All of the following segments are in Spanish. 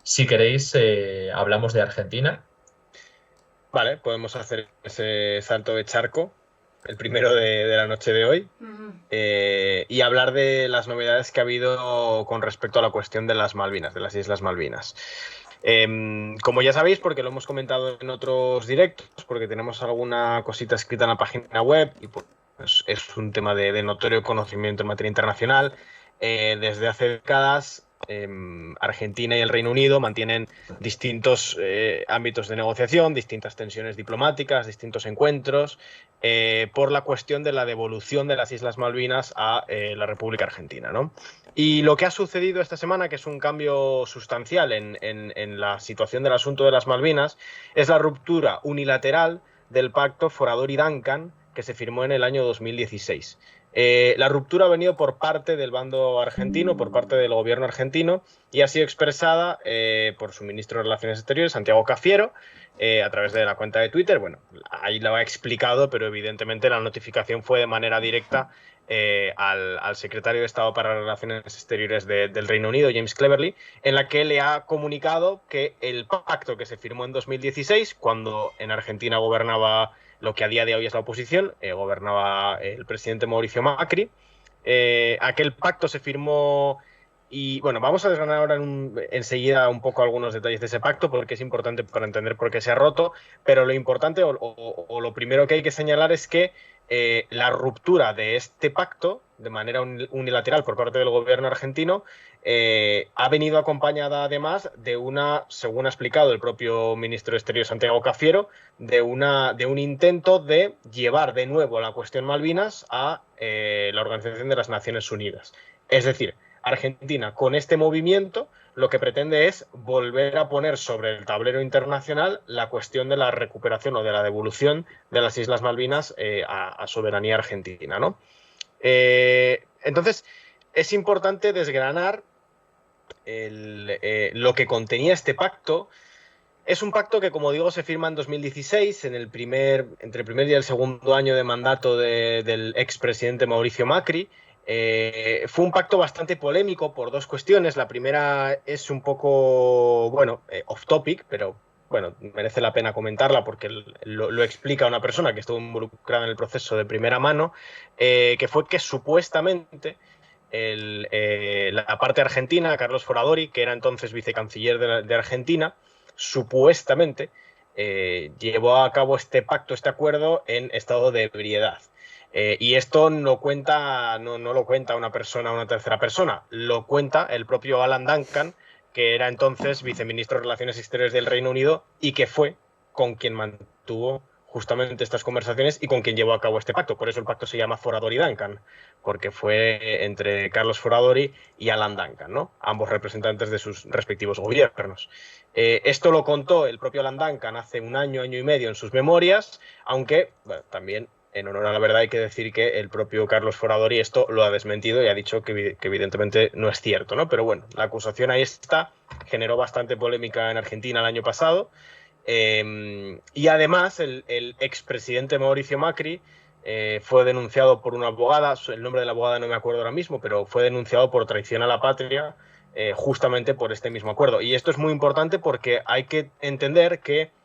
Si queréis, hablamos de Argentina. Vale, podemos hacer ese salto de charco, el primero de la noche de hoy, y hablar de las novedades que ha habido con respecto a la cuestión de las Malvinas, de las Islas Malvinas. Como ya sabéis, porque lo hemos comentado en otros directos, porque tenemos alguna cosita escrita en la página web, y pues es un tema de notorio conocimiento en materia internacional. Desde hace décadas, Argentina y el Reino Unido mantienen distintos ámbitos de negociación, distintas tensiones diplomáticas, distintos encuentros, por la cuestión de la devolución de las Islas Malvinas a la República Argentina, ¿no? Y lo que ha sucedido esta semana, que es un cambio sustancial en la situación del asunto de las Malvinas, es la ruptura unilateral del pacto Foradori-Duncan que se firmó en el año 2016. La ruptura ha venido por parte del bando argentino, por parte del gobierno argentino, y ha sido expresada por su ministro de Relaciones Exteriores, Santiago Cafiero, a través de la cuenta de Twitter. Bueno, ahí lo ha explicado, pero evidentemente la notificación fue de manera directa al secretario de Estado para las Relaciones Exteriores del Reino Unido, James Cleverly, en la que le ha comunicado que el pacto que se firmó en 2016, cuando en Argentina gobernaba lo que a día de hoy es la oposición, gobernaba el presidente Mauricio Macri, aquel pacto se firmó. Y bueno, vamos a desgranar ahora enseguida un poco algunos detalles de ese pacto porque es importante para entender por qué se ha roto, pero lo importante o lo primero que hay que señalar es que la ruptura de este pacto de manera unilateral por parte del gobierno argentino ha venido acompañada además de una, según ha explicado el propio ministro de Exteriores Santiago Cafiero, de un intento de llevar de nuevo la cuestión Malvinas a la Organización de las Naciones Unidas. Es decir, Argentina, con este movimiento, lo que pretende es volver a poner sobre el tablero internacional la cuestión de la recuperación o de la devolución de las Islas Malvinas a soberanía argentina, ¿no? Entonces, es importante desgranar lo que contenía este pacto. Es un pacto que, como digo, se firma en 2016, entre el primer y el segundo año de mandato del expresidente Mauricio Macri. Fue un pacto bastante polémico por dos cuestiones. La primera es un poco, bueno, off topic, pero bueno, merece la pena comentarla porque lo explica una persona que estuvo involucrada en el proceso de primera mano, que fue que supuestamente la parte argentina, Carlos Foradori, que era entonces vicecanciller de Argentina, supuestamente llevó a cabo este pacto, este acuerdo en estado de ebriedad. Y esto no lo cuenta una persona, una tercera persona, lo cuenta el propio Alan Duncan, que era entonces viceministro de Relaciones Exteriores del Reino Unido y que fue con quien mantuvo justamente estas conversaciones y con quien llevó a cabo este pacto. Por eso el pacto se llama Foradori-Duncan, porque fue entre Carlos Foradori y Alan Duncan, ¿no? Ambos representantes de sus respectivos gobiernos. Esto lo contó el propio Alan Duncan hace un año y medio en sus memorias, aunque bueno, también en honor a la verdad hay que decir que el propio Carlos Foradori esto lo ha desmentido y ha dicho que evidentemente no es cierto, ¿no? Pero bueno, la acusación ahí está, generó bastante polémica en Argentina el año pasado. Y además el expresidente Mauricio Macri fue denunciado por una abogada, el nombre de la abogada no me acuerdo ahora mismo, pero fue denunciado por traición a la patria justamente por este mismo acuerdo. Y esto es muy importante porque hay que entender que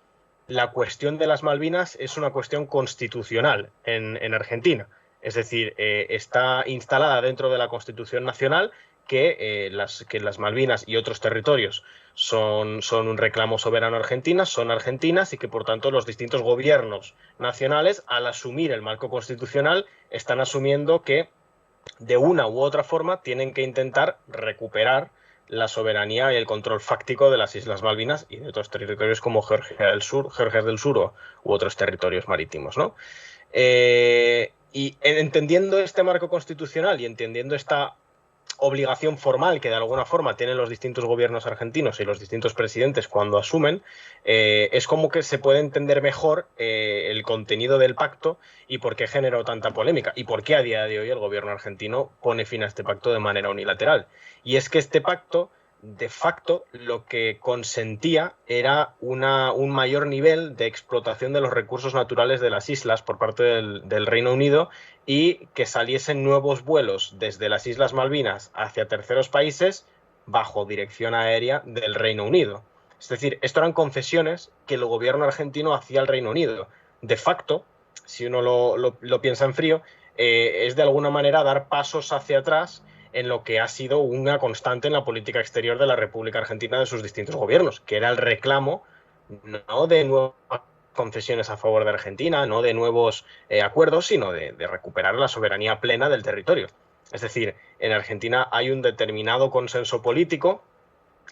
la cuestión de las Malvinas es una cuestión constitucional en Argentina. Es decir, está instalada dentro de la Constitución Nacional que las Malvinas y otros territorios son un reclamo soberano argentino, son argentinas y que por tanto los distintos gobiernos nacionales al asumir el marco constitucional están asumiendo que de una u otra forma tienen que intentar recuperar la soberanía y el control fáctico de las Islas Malvinas y de otros territorios como Georgia del Sur u otros territorios marítimos, ¿no? Y entendiendo este marco constitucional y entendiendo esta obligación formal que de alguna forma tienen los distintos gobiernos argentinos y los distintos presidentes cuando asumen, es como que se puede entender mejor el contenido del pacto y por qué generó tanta polémica y por qué a día de hoy el gobierno argentino pone fin a este pacto de manera unilateral. Y es que este pacto, de facto, lo que consentía era un mayor nivel de explotación de los recursos naturales de las islas por parte del Reino Unido y que saliesen nuevos vuelos desde las Islas Malvinas hacia terceros países bajo dirección aérea del Reino Unido. Es decir, esto eran concesiones que el gobierno argentino hacía al Reino Unido. De facto, si uno lo piensa en frío, es de alguna manera dar pasos hacia atrás en lo que ha sido una constante en la política exterior de la República Argentina de sus distintos gobiernos, que era el reclamo no de nuevas concesiones a favor de Argentina, no de nuevos acuerdos, sino de recuperar la soberanía plena del territorio. Es decir, en Argentina hay un determinado consenso político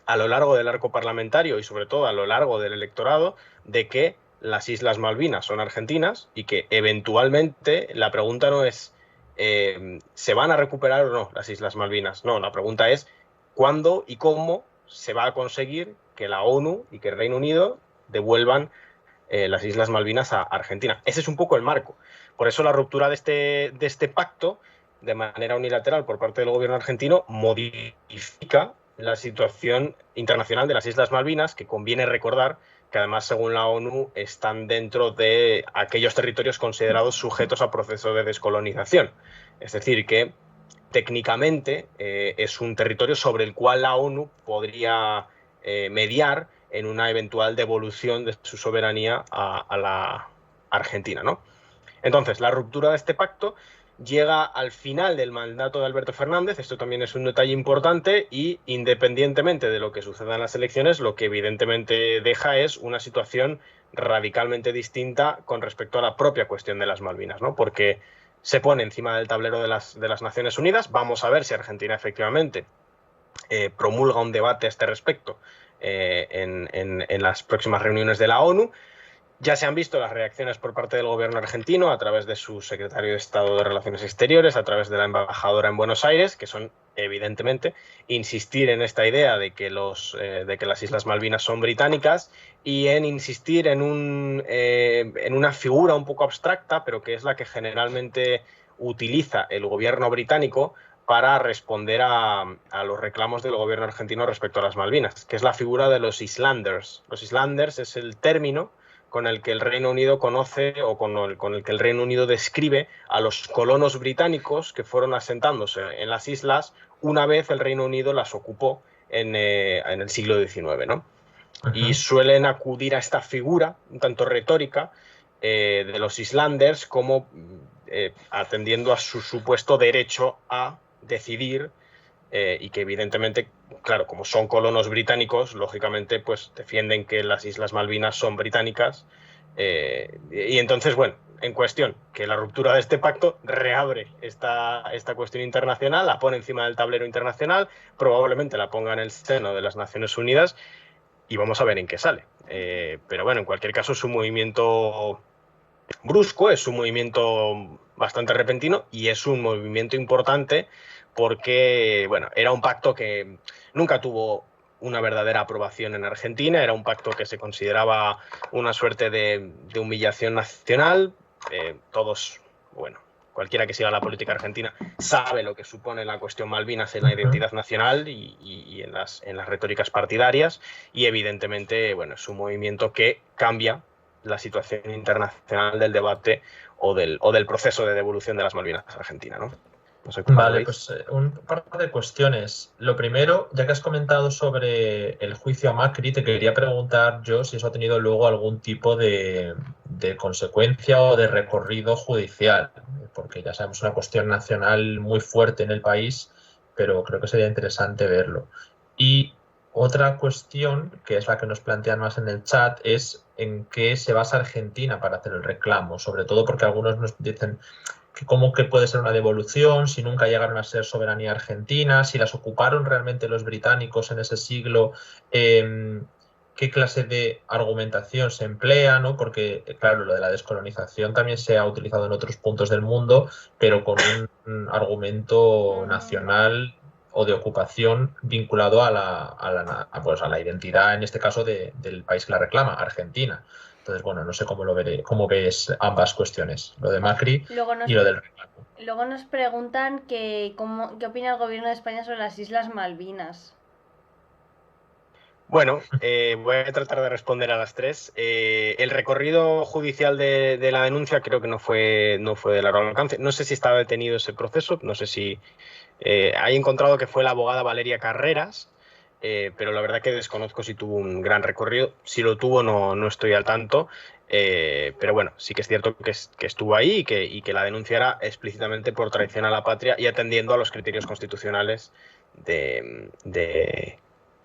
a lo largo del arco parlamentario y sobre todo a lo largo del electorado de que las Islas Malvinas son argentinas y que eventualmente la pregunta no es ¿se van a recuperar o no las Islas Malvinas? No, la pregunta es ¿cuándo y cómo se va a conseguir que la ONU y que el Reino Unido devuelvan las Islas Malvinas a Argentina? Ese es un poco el marco. Por eso la ruptura de este pacto de manera unilateral por parte del gobierno argentino modifica la situación internacional de las Islas Malvinas, que conviene recordar que además, según la ONU, están dentro de aquellos territorios considerados sujetos a proceso de descolonización. Es decir, que técnicamente es un territorio sobre el cual la ONU podría mediar en una eventual devolución de su soberanía a la Argentina, ¿no? Entonces, la ruptura de este pacto llega al final del mandato de Alberto Fernández, esto también es un detalle importante, y independientemente de lo que suceda en las elecciones, lo que evidentemente deja es una situación radicalmente distinta con respecto a la propia cuestión de las Malvinas, ¿no? Porque se pone encima del tablero de las Naciones Unidas, vamos a ver si Argentina efectivamente promulga un debate a este respecto en las próximas reuniones de la ONU. Ya se han visto las reacciones por parte del gobierno argentino a través de su secretario de Estado de Relaciones Exteriores, a través de la embajadora en Buenos Aires, que son, evidentemente, insistir en esta idea de que las Islas Malvinas son británicas y en insistir en una figura un poco abstracta, pero que es la que generalmente utiliza el gobierno británico para responder a los reclamos del gobierno argentino respecto a las Malvinas, que es la figura de los Islanders. Los Islanders es el término con el que el Reino Unido conoce o con el que el Reino Unido describe a los colonos británicos que fueron asentándose en las islas una vez el Reino Unido las ocupó en el siglo XIX, ¿no? Y suelen acudir a esta figura, un tanto retórica, de los Islanders como atendiendo a su supuesto derecho a decidir y que evidentemente, claro, como son colonos británicos, lógicamente pues defienden que las Islas Malvinas son británicas y entonces, bueno, en cuestión, que la ruptura de este pacto reabre esta cuestión internacional, la pone encima del tablero internacional, probablemente la ponga en el seno de las Naciones Unidas y vamos a ver en qué sale. Pero bueno, en cualquier caso es un movimiento brusco, es un movimiento bastante repentino y es un movimiento importante porque, bueno, era un pacto que nunca tuvo una verdadera aprobación en Argentina, era un pacto que se consideraba una suerte de humillación nacional. Todos, bueno, cualquiera que siga la política argentina sabe lo que supone la cuestión Malvinas en la identidad nacional y en las retóricas partidarias y evidentemente, bueno, es un movimiento que cambia la situación internacional del debate o del proceso de devolución de las Malvinas a Argentina, ¿no? No sé cómo lo Vale, veis. pues un par de cuestiones. Lo primero, ya que has comentado sobre el juicio a Macri, te quería preguntar yo si eso ha tenido luego algún tipo de consecuencia o de recorrido judicial, porque ya sabemos una cuestión nacional muy fuerte en el país, pero creo que sería interesante verlo. Y otra cuestión, que es la que nos plantean más en el chat, es en qué se basa Argentina para hacer el reclamo, sobre todo porque algunos nos dicen que cómo que puede ser una devolución, si nunca llegaron a ser soberanía argentina, si las ocuparon realmente los británicos en ese siglo, qué clase de argumentación se emplea, ¿no? Porque, claro, lo de la descolonización también se ha utilizado en otros puntos del mundo, pero con un argumento nacional o de ocupación vinculado a la identidad, en este caso, del país que la reclama, Argentina. Entonces, bueno, no sé cómo ves ambas cuestiones, lo de Macri y lo del reclamo. Luego nos preguntan qué opina el gobierno de España sobre las Islas Malvinas. Bueno, voy a tratar de responder a las tres. El recorrido judicial de la denuncia creo que no fue de largo alcance. No sé si estaba detenido ese proceso, no sé si... he encontrado que fue la abogada Valeria Carreras, pero la verdad que desconozco si tuvo un gran recorrido. Si lo tuvo no estoy al tanto, pero bueno, sí que es cierto que estuvo ahí y que la denunciara explícitamente por traición a la patria y atendiendo a los criterios constitucionales de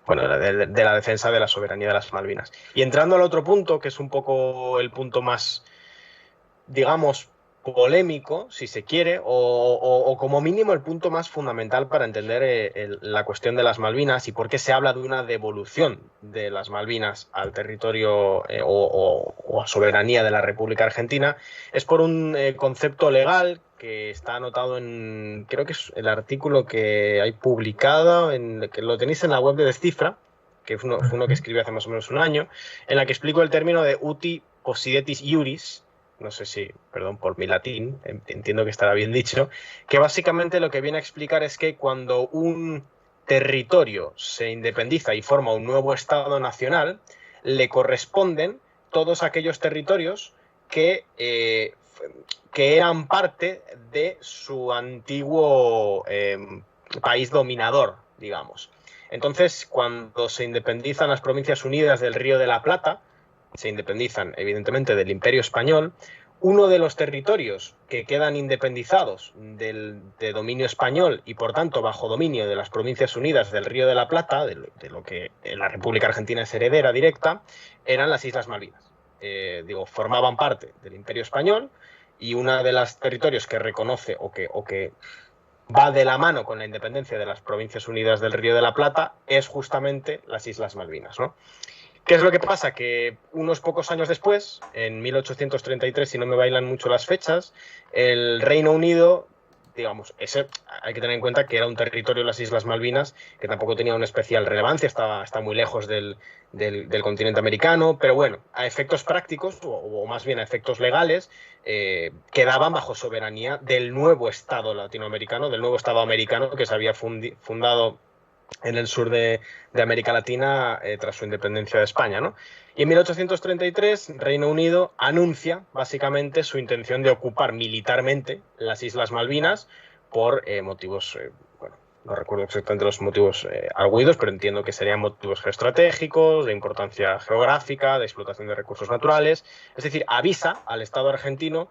la defensa de la soberanía de las Malvinas. Y entrando al otro punto, que es un poco el punto más, digamos, polémico, si se quiere, o como mínimo el punto más fundamental para entender la cuestión de las Malvinas y por qué se habla de una devolución de las Malvinas al territorio o a soberanía de la República Argentina, es por un concepto legal que está anotado en, creo que es el artículo que hay publicado, que lo tenéis en la web de Descifra, que fue uno que escribí hace más o menos un año, en la que explico el término de uti possidetis iuris. No sé si, perdón por mi latín, entiendo que estará bien dicho, que básicamente lo que viene a explicar es que cuando un territorio se independiza y forma un nuevo Estado nacional, le corresponden todos aquellos territorios que eran parte de su antiguo país dominador, digamos. Entonces, cuando se independizan las Provincias Unidas del Río de la Plata, se independizan evidentemente del Imperio Español, uno de los territorios que quedan independizados de dominio español y por tanto bajo dominio de las Provincias Unidas del Río de la Plata, de lo que la República Argentina es heredera directa, eran las Islas Malvinas. Formaban parte del Imperio Español y uno de los territorios que reconoce o que va de la mano con la independencia de las Provincias Unidas del Río de la Plata es justamente las Islas Malvinas, ¿no? ¿Qué es lo que pasa? Que unos pocos años después, en 1833, si no me bailan mucho las fechas, el Reino Unido, digamos, hay que tener en cuenta que era un territorio, las Islas Malvinas, que tampoco tenía una especial relevancia, está muy lejos del continente americano, pero bueno, a efectos prácticos, o más bien a efectos legales, quedaban bajo soberanía del nuevo Estado latinoamericano, del nuevo Estado americano que se había fundado en el sur de América Latina tras su independencia de España, ¿no? Y en 1833 Reino Unido anuncia básicamente su intención de ocupar militarmente las Islas Malvinas por motivos, no recuerdo exactamente los motivos arguidos, pero entiendo que serían motivos geoestratégicos, de importancia geográfica, de explotación de recursos naturales. Es decir, avisa al Estado argentino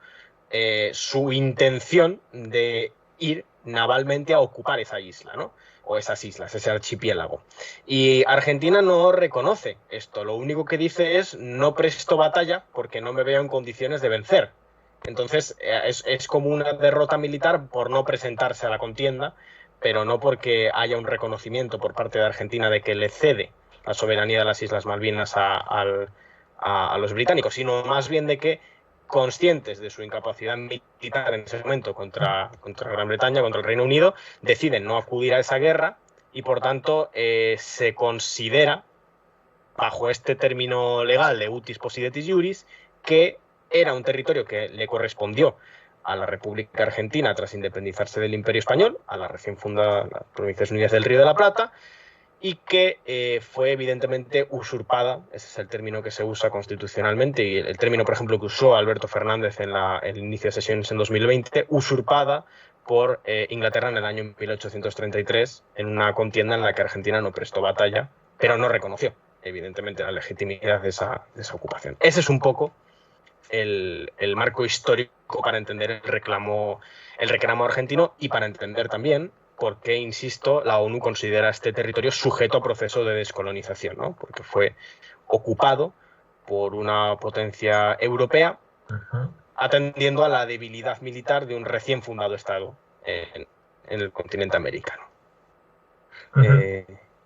su intención de ir navalmente a ocupar esa isla, ¿no? O esas islas, ese archipiélago. Y Argentina no reconoce esto, lo único que dice es no presto batalla porque no me veo en condiciones de vencer. Entonces es como una derrota militar por no presentarse a la contienda, pero no porque haya un reconocimiento por parte de Argentina de que le cede la soberanía de las Islas Malvinas a los británicos, sino más bien de que, conscientes de su incapacidad militar en ese momento contra Gran Bretaña, contra el Reino Unido, deciden no acudir a esa guerra y por tanto se considera, bajo este término legal de utis possidetis iuris, que era un territorio que le correspondió a la República Argentina tras independizarse del Imperio Español, a la recién fundada las Provincias Unidas del Río de la Plata, y que fue evidentemente usurpada, ese es el término que se usa constitucionalmente y el término, por ejemplo, que usó Alberto Fernández en el inicio de sesiones en 2020, usurpada por Inglaterra en el año 1833 en una contienda en la que Argentina no prestó batalla, pero no reconoció evidentemente la legitimidad de esa ocupación. Ese es un poco el marco histórico para entender el reclamo argentino y para entender también por qué, insisto, la ONU considera este territorio sujeto a proceso de descolonización, ¿no? Porque fue ocupado por una potencia europea, atendiendo a la debilidad militar de un recién fundado Estado en el continente americano.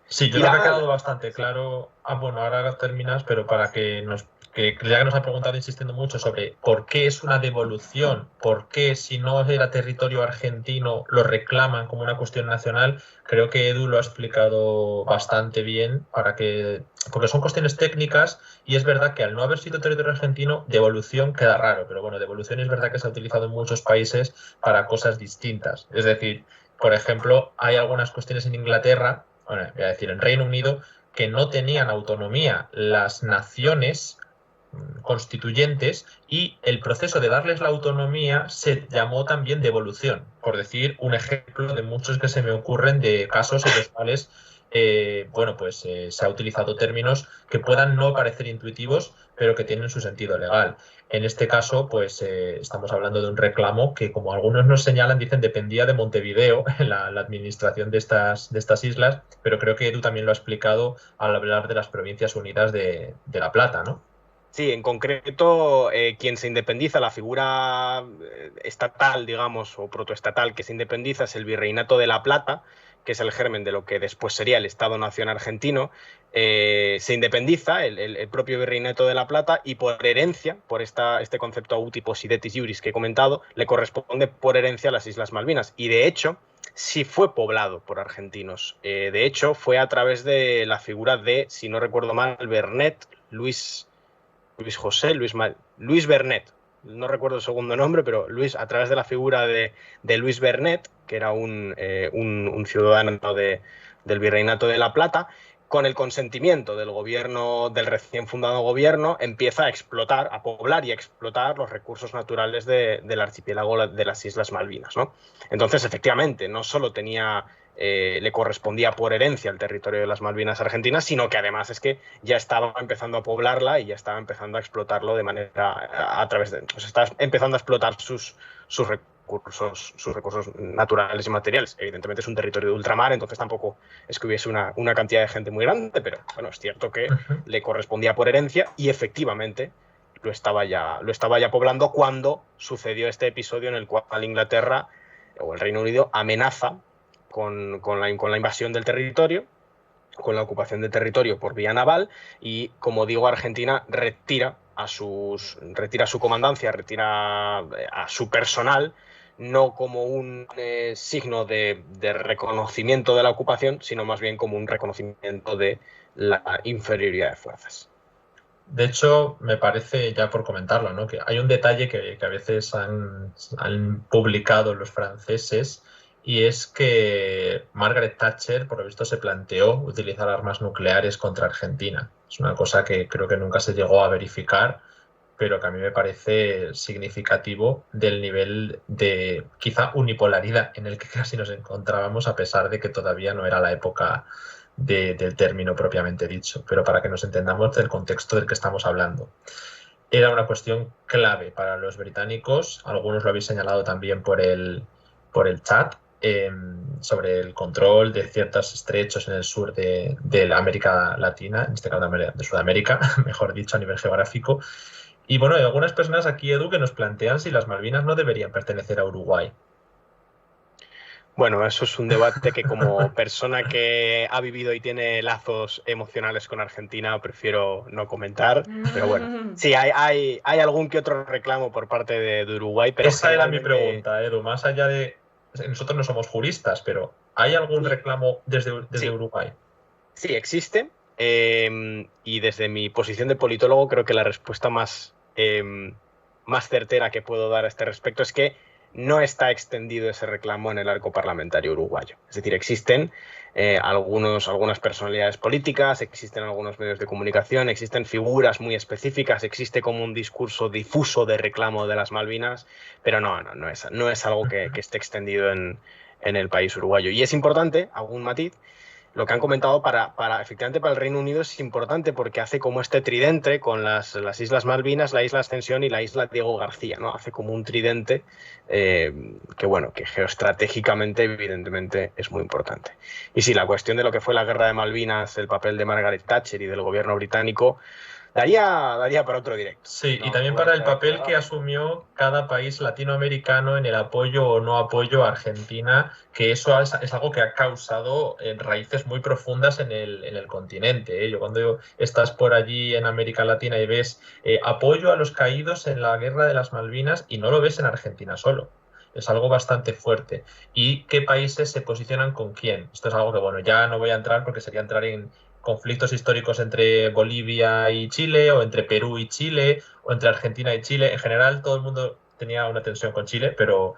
Sí, yo creo que ha quedado bastante claro. Bueno, ahora terminas, pero para que ya que nos ha preguntado insistiendo mucho sobre por qué es una devolución, por qué si no era territorio argentino lo reclaman como una cuestión nacional, creo que Edu lo ha explicado bastante bien porque son cuestiones técnicas y es verdad que al no haber sido territorio argentino, devolución queda raro, pero bueno, devolución es verdad que se ha utilizado en muchos países para cosas distintas. Es decir, por ejemplo, hay algunas cuestiones en Inglaterra, bueno, voy a decir en Reino Unido, que no tenían autonomía las naciones constituyentes y el proceso de darles la autonomía se llamó también devolución, por decir un ejemplo de muchos que se me ocurren de casos en los cuales bueno, pues se ha utilizado términos que puedan no parecer intuitivos, pero que tienen su sentido legal. En este caso, pues estamos hablando de un reclamo que, como algunos nos señalan, dicen dependía de Montevideo, la administración de estas islas, pero creo que Edu también lo ha explicado al hablar de las Provincias Unidas de La Plata, ¿no? Sí, en concreto, quien se independiza, la figura estatal, digamos, o protoestatal que se independiza es el Virreinato de La Plata, que es el germen de lo que después sería el Estado-Nación argentino. Se independiza el propio Virreinato de La Plata y por herencia, por este concepto auti possidetis iuris que he comentado, le corresponde por herencia a las Islas Malvinas. Y de hecho, sí fue poblado por argentinos. De hecho, fue a través de la figura de, si no recuerdo mal, Bernet, Luis Bernet, no recuerdo el segundo nombre, pero Luis, a través de la figura de Luis Bernet, que era un ciudadano del Virreinato de La Plata, con el consentimiento del gobierno, del recién fundado gobierno, empieza a explotar, a poblar y a explotar los recursos naturales del archipiélago de las Islas Malvinas, ¿no? Entonces, efectivamente, no solo le correspondía por herencia el territorio de las Malvinas argentinas, sino que además es que ya estaba empezando a poblarla y ya estaba empezando a explotarlo de manera a través de, pues está empezando a explotar sus recursos naturales y materiales. Evidentemente es un territorio de ultramar, entonces tampoco es que hubiese una cantidad de gente muy grande, pero bueno, es cierto que le correspondía por herencia y efectivamente lo estaba ya poblando cuando sucedió este episodio en el cual Inglaterra o el Reino Unido amenaza con la invasión del territorio, con la ocupación del territorio por vía naval y, como digo, Argentina retira su comandancia, retira a su personal, no como un signo de reconocimiento de la ocupación, sino más bien como un reconocimiento de la inferioridad de fuerzas. De hecho, me parece, ya por comentarlo, ¿no?, que hay un detalle que a veces han publicado los franceses, y es que Margaret Thatcher, por lo visto, se planteó utilizar armas nucleares contra Argentina. Es una cosa que creo que nunca se llegó a verificar, pero que a mí me parece significativo del nivel de quizá unipolaridad en el que casi nos encontrábamos, a pesar de que todavía no era la época del término propiamente dicho, pero para que nos entendamos del contexto del que estamos hablando. Era una cuestión clave para los británicos, algunos lo habéis señalado también por el chat, sobre el control de ciertos estrechos en el sur de la América Latina, en este caso de Sudamérica, mejor dicho, a nivel geográfico. Y bueno, hay algunas personas aquí, Edu, que nos plantean si las Malvinas no deberían pertenecer a Uruguay. Bueno, eso es un debate que, como persona que ha vivido y tiene lazos emocionales con Argentina, prefiero no comentar. Pero bueno, sí, hay algún que otro reclamo por parte de Uruguay. Pero esa era mi pregunta, Edu. Más allá de... Nosotros no somos juristas, pero ¿hay algún reclamo desde sí, Uruguay? Sí, existe. Y desde mi posición de politólogo, creo que la respuesta más certera que puedo dar a este respecto es que no está extendido ese reclamo en el arco parlamentario uruguayo. Es decir, existen algunas personalidades políticas, existen algunos medios de comunicación, existen figuras muy específicas, existe como un discurso difuso de reclamo de las Malvinas, pero no es algo que esté extendido en el país uruguayo. Y es importante, algún matiz, lo que han comentado efectivamente para el Reino Unido es importante porque hace como este tridente con las Islas Malvinas, la Isla Ascensión y la Isla Diego García, ¿no? Hace como un tridente que geoestratégicamente evidentemente es muy importante. Y sí, la cuestión de lo que fue la Guerra de Malvinas, el papel de Margaret Thatcher y del gobierno británico, daría para otro directo. Sí, y también para el papel que asumió cada país latinoamericano en el apoyo o no apoyo a Argentina, que eso es algo que ha causado raíces muy profundas en el continente. Yo, cuando estás por allí en América Latina y ves apoyo a los caídos en la Guerra de las Malvinas, y no lo ves en Argentina solo. Es algo bastante fuerte. ¿Y qué países se posicionan con quién? Esto es algo que, bueno, ya no voy a entrar porque sería entrar en conflictos históricos entre Bolivia y Chile, o entre Perú y Chile, o entre Argentina y Chile. En general, todo el mundo tenía una tensión con Chile, pero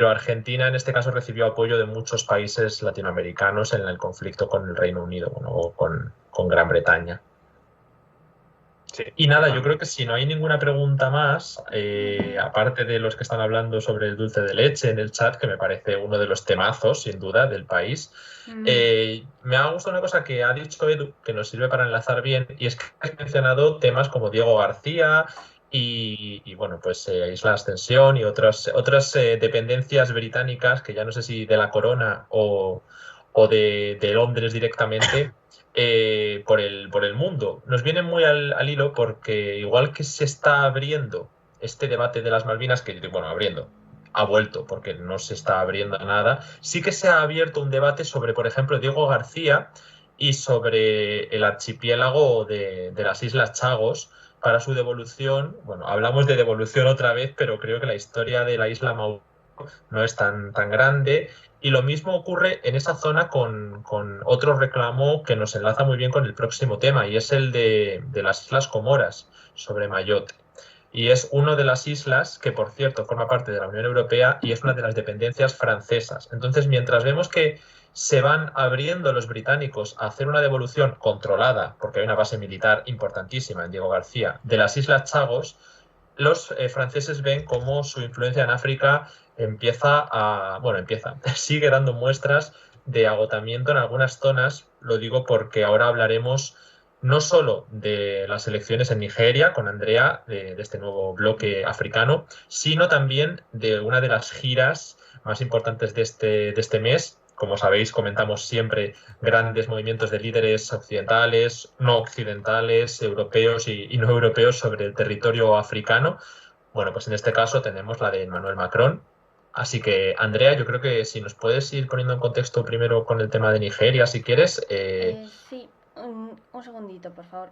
Argentina en este caso recibió apoyo de muchos países latinoamericanos en el conflicto con el Reino Unido, o con Gran Bretaña. Sí, Y nada, yo totalmente. creo que si no hay ninguna pregunta más, aparte de los que están hablando sobre el dulce de leche en el chat, que me parece uno de los temazos, sin duda, del país, me ha gustado una cosa que ha dicho Edu, que nos sirve para enlazar bien, y es que has mencionado temas como Diego García y bueno, pues Isla Ascensión y otras dependencias británicas, que ya no sé si de la corona o de Londres directamente por el mundo. Nos viene muy al hilo porque igual que se está abriendo este debate de las Malvinas, que bueno, abriendo, ha vuelto porque no se está abriendo nada, sí que se ha abierto un debate sobre, por ejemplo, Diego García y sobre el archipiélago de las Islas Chagos para su devolución. Bueno, hablamos de devolución otra vez, pero creo que la historia de la isla Mauricio no es tan grande. Y lo mismo ocurre en esa zona con otro reclamo que nos enlaza muy bien con el próximo tema, y es el de las Islas Comoras, sobre Mayotte. Y es una de las islas que, por cierto, forma parte de la Unión Europea y es una de las dependencias francesas. Entonces, mientras vemos que se van abriendo los británicos a hacer una devolución controlada, porque hay una base militar importantísima en Diego García, de las Islas Chagos, los franceses ven cómo su influencia en África sigue dando muestras de agotamiento en algunas zonas. Lo digo porque ahora hablaremos no solo de las elecciones en Nigeria con Andrea, de este nuevo bloque africano, sino también de una de las giras más importantes de este mes. Como sabéis, comentamos siempre grandes movimientos de líderes occidentales, no occidentales, europeos y no europeos sobre el territorio africano. Bueno, pues en este caso tenemos la de Emmanuel Macron. Así que, Andrea, yo creo que si nos puedes ir poniendo en contexto primero con el tema de Nigeria, si quieres. Sí, un segundito, por favor.